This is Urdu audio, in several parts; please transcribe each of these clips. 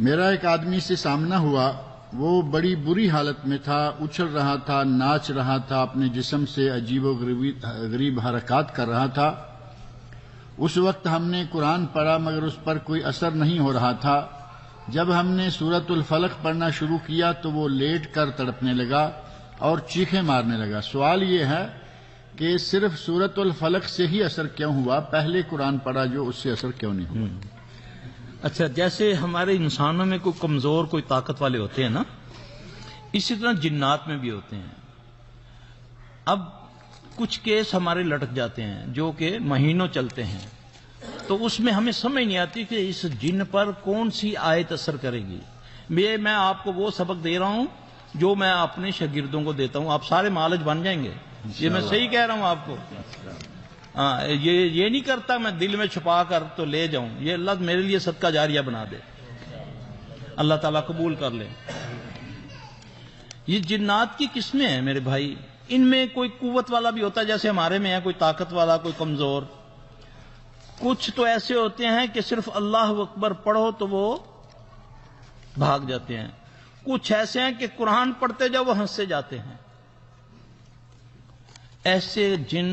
میرا ایک آدمی سے سامنا ہوا، وہ بڑی بری حالت میں تھا، اچھل رہا تھا، ناچ رہا تھا، اپنے جسم سے عجیب و غریب حرکات کر رہا تھا۔ اس وقت ہم نے قرآن پڑھا مگر اس پر کوئی اثر نہیں ہو رہا تھا۔ جب ہم نے سورۃ الفلق پڑھنا شروع کیا تو وہ لیٹ کر تڑپنے لگا اور چیخیں مارنے لگا۔ سوال یہ ہے کہ صرف سورۃ الفلق سے ہی اثر کیوں ہوا، پہلے قرآن پڑھا جو اس سے اثر کیوں نہیں ہوا؟ اچھا، جیسے ہمارے انسانوں میں کوئی کمزور کوئی طاقت والے ہوتے ہیں نا، اسی طرح جنات میں بھی ہوتے ہیں۔ اب کچھ کیس ہمارے لٹک جاتے ہیں جو کہ مہینوں چلتے ہیں، تو اس میں ہمیں سمجھ نہیں آتی کہ اس جن پر کون سی آیت اثر کرے گی۔ میں آپ کو وہ سبق دے رہا ہوں جو میں اپنے شاگردوں کو دیتا ہوں، آپ سارے معالج بن جائیں گے۔ یہ میں صحیح کہہ رہا ہوں آپ کو۔ یہ نہیں کرتا میں دل میں چھپا کر تو لے جاؤں، یہ اللہ میرے لیے صدقہ جاریہ بنا دے، اللہ تعالیٰ قبول کر لے۔ یہ جنات کی قسمیں ہیں میرے بھائی، ان میں کوئی قوت والا بھی ہوتا ہے جیسے ہمارے میں ہے، کوئی طاقت والا، کوئی کمزور۔ کچھ تو ایسے ہوتے ہیں کہ صرف اللہ اکبر پڑھو تو وہ بھاگ جاتے ہیں، کچھ ایسے ہیں کہ قرآن پڑھتے جاؤ وہ ہنستے جاتے ہیں۔ ایسے جن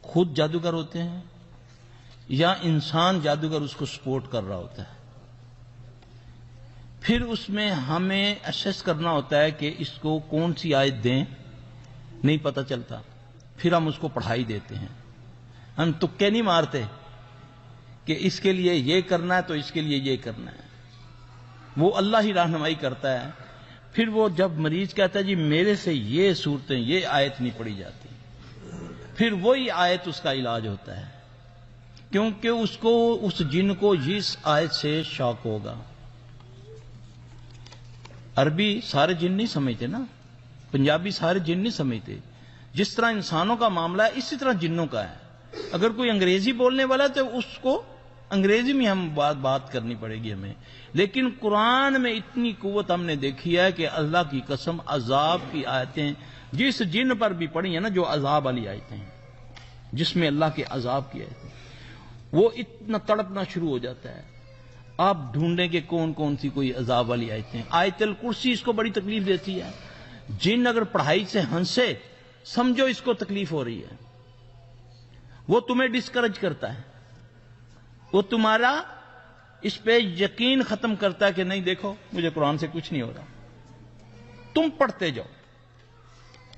خود جادوگر ہوتے ہیں یا انسان جادوگر اس کو سپورٹ کر رہا ہوتا ہے، پھر اس میں ہمیں اسیس کرنا ہوتا ہے کہ اس کو کون سی آیت دیں، نہیں پتہ چلتا، پھر ہم اس کو پڑھائی دیتے ہیں۔ ہم تکے نہیں مارتے کہ اس کے لیے یہ کرنا ہے تو اس کے لیے یہ کرنا ہے، وہ اللہ ہی رہنمائی کرتا ہے۔ پھر وہ جب مریض کہتا ہے جی میرے سے یہ صورتیں یہ آیت نہیں پڑھی جاتی، پھر وہی آیت اس کا علاج ہوتا ہے، کیونکہ اس کو اس جن کو اس آیت سے شوق ہوگا۔ عربی سارے جن نہیں سمجھتے نا، پنجابی سارے جن نہیں سمجھتے۔ جس طرح انسانوں کا معاملہ ہے اسی طرح جنوں کا ہے۔ اگر کوئی انگریزی بولنے والا ہے تو اس کو انگریزی میں ہم بات کرنی پڑے گی ہمیں، لیکن قرآن میں اتنی قوت ہم نے دیکھی ہے کہ اللہ کی قسم عذاب کی آیتیں جس جن پر بھی پڑھی ہیں نا، جو عذاب والی آیتیں ہیں جس میں اللہ کے عذاب کی آیتیں، وہ اتنا تڑپنا شروع ہو جاتا ہے۔ آپ ڈھونڈیں کہ کون کون سی کوئی عذاب والی آیتیں ہیں۔ آیت الکرسی اس کو بڑی تکلیف دیتی ہے۔ جن اگر پڑھائی سے ہنسے سمجھو اس کو تکلیف ہو رہی ہے، وہ تمہیں ڈسکریج کرتا ہے، وہ تمہارا اس پہ یقین ختم کرتا ہے کہ نہیں دیکھو مجھے قرآن سے کچھ نہیں ہو رہا، تم پڑھتے جاؤ۔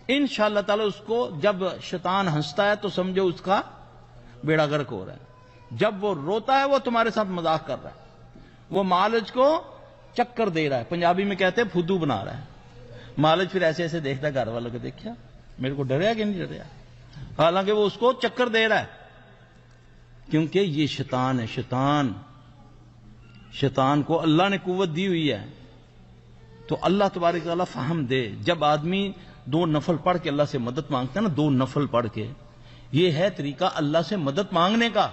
انشاءاللہ تعالی اس کو جب شیطان ہنستا ہے تو سمجھو اس کا بیڑا غرق ہو رہا ہے، جب وہ روتا ہے وہ تمہارے ساتھ مذاق کر رہا ہے، وہ مالج کو چکر دے رہا ہے، پنجابی میں کہتے ہیں پھدو بنا رہا ہے۔ مالج پھر ایسے ایسے دیکھتا ہے گھر والوں کو، دیکھا میرے کو ڈریا کہ نہیں ڈریا، حالانکہ وہ اس کو چکر دے رہا ہے، کیونکہ یہ شیطان ہے۔ شیطان کو اللہ نے قوت دی ہوئی ہے، تو اللہ تبارک تعالیٰ فہم دے۔ جب آدمی 2 نفل پڑھ کے اللہ سے مدد مانگتا ہے نا، 2 نفل پڑھ کے، یہ ہے طریقہ اللہ سے مدد مانگنے کا۔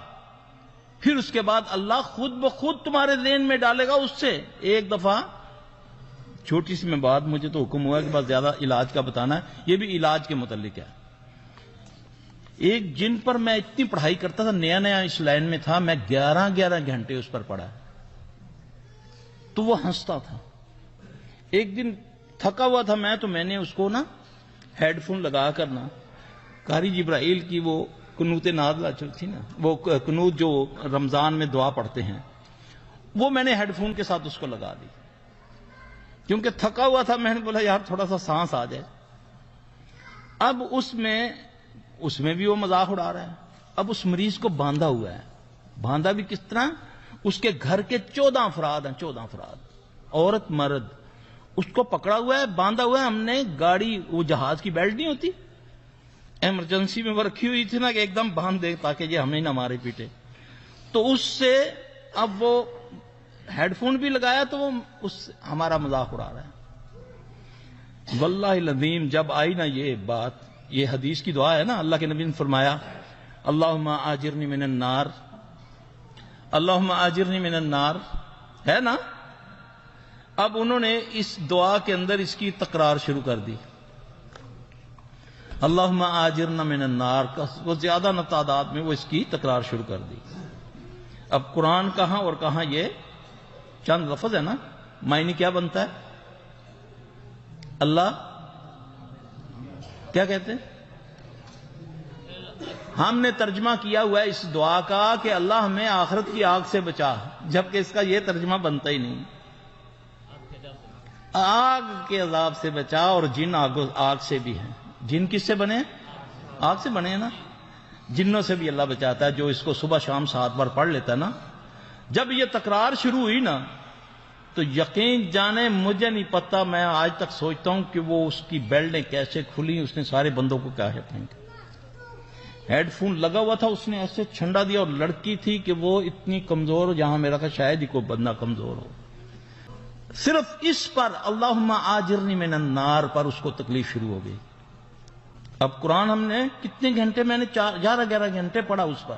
پھر اس کے بعد اللہ خود بخود تمہارے ذہن میں ڈالے گا۔ اس سے ایک دفعہ چھوٹی سی میں بات، مجھے تو حکم ہوا کہ بس زیادہ علاج کا بتانا ہے، یہ بھی علاج کے متعلق ہے۔ ایک جن پر میں اتنی پڑھائی کرتا تھا، نیا نیا اس لائن میں تھا، میں 11 گھنٹے اس پر پڑھا، تو وہ ہنستا تھا۔ ایک دن تھکا ہوا تھا میں نے اس کو نا ہیڈ فون لگا کر نا، قاری جبرائیل کی وہ قنوت نازلہ جو تھی نا، وہ قنوت جو رمضان میں دعا پڑھتے ہیں، وہ میں نے ہیڈ فون کے ساتھ اس کو لگا دی، کیونکہ تھکا ہوا تھا۔ میں نے بولا یار تھوڑا سا سانس آ جائے۔ اب اس میں بھی وہ مذاق اڑا رہا ہے۔ اب اس مریض کو باندھا ہوا ہے، باندھا بھی کس طرح؟ اس کے گھر کے 14 افراد ہیں، 14 افراد، عورت مرد، اس کو پکڑا ہوا ہے، باندھا ہوا ہے۔ ہم نے گاڑی، وہ جہاز کی بیلٹ نہیں ہوتی، ایمرجنسی میں وہ رکھی ہوئی تھی نا کہ ایک دم باندھ دے تاکہ یہ ہمیں نہ مارے پیٹے، تو اس سے اب وہ ہیڈ فون بھی لگایا تو وہ ہمارا مذاق اڑا رہا ہے۔ واللہ العظیم جب آئی نا یہ بات، یہ حدیث کی دعا ہے نا، اللہ کے نبی نے فرمایا اللہم آجرنی من النار، اللہم آجرنی من النار، ہے نا۔ اب انہوں نے اس دعا کے اندر اس کی تکرار شروع کر دی، اللہم آجرنا من النار، وہ زیادہ تعداد میں وہ اس کی تکرار شروع کر دی۔ اب قرآن کہاں اور کہاں یہ چند لفظ ہے نا، معنی کیا بنتا ہے؟ اللہ کیا کہتے ہیں؟ ہم نے ترجمہ کیا ہوا ہے اس دعا کا کہ اللہ ہمیں آخرت کی آگ سے بچا، جبکہ اس کا یہ ترجمہ بنتا ہی نہیں۔ آگ کے عذاب سے بچا، اور جن آگ سے بھی ہیں۔ جن کس سے بنے؟ آگ سے بنے نا۔ جنوں سے بھی اللہ بچاتا ہے، جو اس کو صبح شام 7 بار پڑھ لیتا ہے نا۔ جب یہ تکرار شروع ہوئی نا تو یقین جانے مجھے نہیں پتا، میں آج تک سوچتا ہوں کہ وہ اس کی بیلٹیں کیسے کھلی، اس نے سارے بندوں کو کیا ہے پھینکا۔ ہیڈ فون لگا ہوا تھا، اس نے ایسے چھنڈا دیا، اور لڑکی تھی کہ وہ اتنی کمزور، جہاں میرا کہ شاید ہی کوئی بندہ کمزور ہو، صرف اس پر اللہم آجرنی من النار پر اس کو تکلیف شروع ہو گئی۔ اب قرآن ہم نے کتنے گھنٹے، میں نے 11 گھنٹے پڑھا اس پر،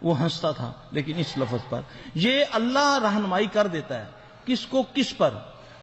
وہ ہنستا تھا، لیکن اس لفظ پر یہ اللہ رہنمائی کر دیتا ہے، کس کو کس پر۔